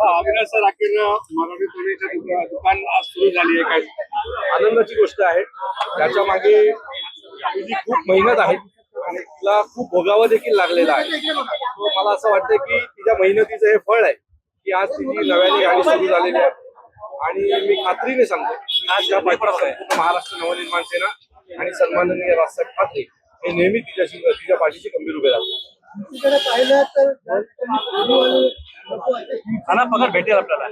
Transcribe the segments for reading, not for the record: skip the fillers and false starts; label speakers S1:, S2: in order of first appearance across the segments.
S1: अविनाश राकेनं मराठी टोळीचं दुकान आज सुरू झाली आहे. काय आनंदाची गोष्ट आहे. त्याच्या मागे तिची खूप मेहनत आहे आणि तिला खूप भोगावं देखील लागलेलं आहे. मला असं वाटतं की तिच्या मेहनतीचं हे फळ आहे की आज तिची नव्याने गाडी सुरू झालेली आहे. आणि मी खात्रीने सांगतो तिच्या पाठीशी महाराष्ट्र नवनिर्माण सेना आणि सन्माननीय राजसाहेब ठाकरे हे नेहमी तिच्या पाठीशी गंभीर उभे राहतात.
S2: पाहिलं तर
S1: पगार भेटेल आपल्याला.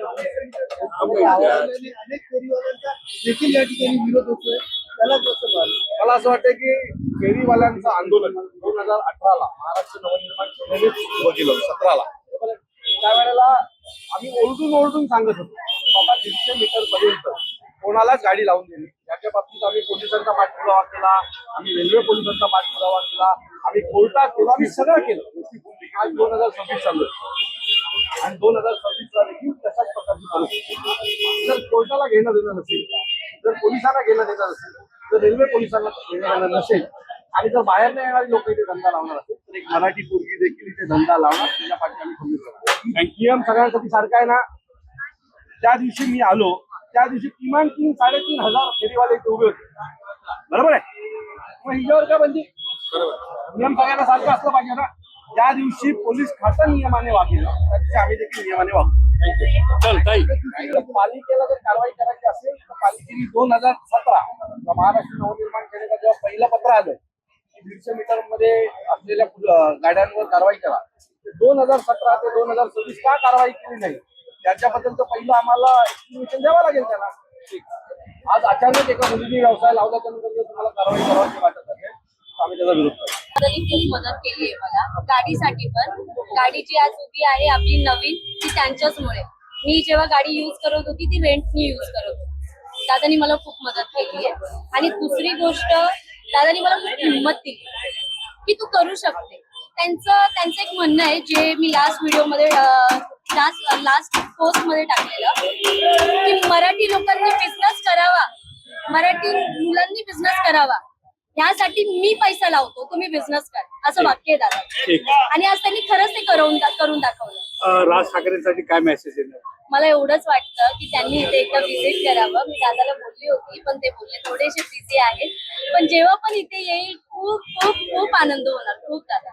S2: अनेक फेरीवाल्यांचा देखील या ठिकाणी विरोध होतोय, त्याला कसं पाहिलं?
S1: मला असं वाटतं की फेरीवाल्यांचं आंदोलन 2018ला महाराष्ट्र नवनिर्माण सेनेने सुरू केलं. 17ला त्यावेळेला आम्ही ओरडून सांगत होतो बाबा 150 मीटर पर्यंत कोणालाच गाडी लावून दिली. याच्या बाबतीत आम्ही पोलिसांचा पाठपुरावा केला, आम्ही रेल्वे पोलिसांचा पाठपुरावा केला, आम्ही कोर्टात केला, आम्ही सगळं केलं. आज 2026 चालू आहे आणि 2026ला देखील तशाच प्रकारची परिस्थिती. जर कोर्टाला घेणं देणं नसेल, जर पोलिसांना घेणं देणं नसेल, जर रेल्वे पोलिसांना घेणं देणं नसेल आणि जर बाहेर नाही येणारी लोक इथे धंदा लावणार असेल तर एक मराठी पोरगी देखील इथे धंदा लावणार. त्याच्या पाठी आम्ही खंबीर राहू. आणि नियम सगळ्यांसाठी सारखा आहे ना. त्या दिवशी मी आलो त्या दिवशी किमान 3,000-3,500 फेरीवाले इथे उभे होते. बरोबर आहे. मग हिच्यावर का बंदी? नियम सगळ्यांना सारखं असलं पाहिजे ना. ज्या दिवशी पोलीस खातं नियमाने वागेल त्या दिवशी आम्ही देखील नियमाने वागू. पालिकेला जर कारवाई करायची असेल तर पालिकेने 2017 महाराष्ट्र नवनिर्माण सेनेचं जेव्हा पहिलं पत्र आलं की 150 मीटर मध्ये असलेल्या गाड्यांवर कारवाई करा, 2017 ते 2026 का कारवाई केली नाही त्याच्याबद्दलचं पहिलं आम्हाला एक्सप्लेनेशन द्यावं लागेल त्याला. आज अचानक एका मुलीने व्यवसाय लावला त्यानंतर जर तुम्हाला कारवाई करावी वाटत असेल तर आम्ही त्याचा विरोध करतो.
S3: दादानी खूप मदत केली आहे मला गाडीसाठी पण. गाडी जी आज उभी आहे आपली नवीन ती त्यांच्याचमुळे. मी जेव्हा गाडी युज करत होती ती रेंटनी युज करत होती. दादानी मला खूप मदत केली आहे. आणि दुसरी गोष्ट दादानी मला खूप हिंमत दिली की तू करू शकते. त्यांचं एक म्हणणं आहे जे मी लास्ट व्हिडिओमध्ये लास्ट पोस्ट मध्ये टाकलेलं की मराठी लोकांनी बिझनेस करावा, मराठी मुलांनी बिझनेस करावा, यासाठी मी पैसा लावतो, तुम्ही बिझनेस करा, असं वाक्य आहे दादा. आणि आज त्यांनी खरंच ते करून दाखवलं.
S1: राज ठाकरेंसाठी काय मेसेज आहे?
S3: मला एवढंच वाटतं की त्यांनी इथे एकदा व्हिजिट करावं. मी दादाला बोलली होती पण ते बोलले थोडेसे बिझी आहेत, पण जेव्हा पण इथे येईल खूप खूप खूप आनंद होणार. खूप दादा.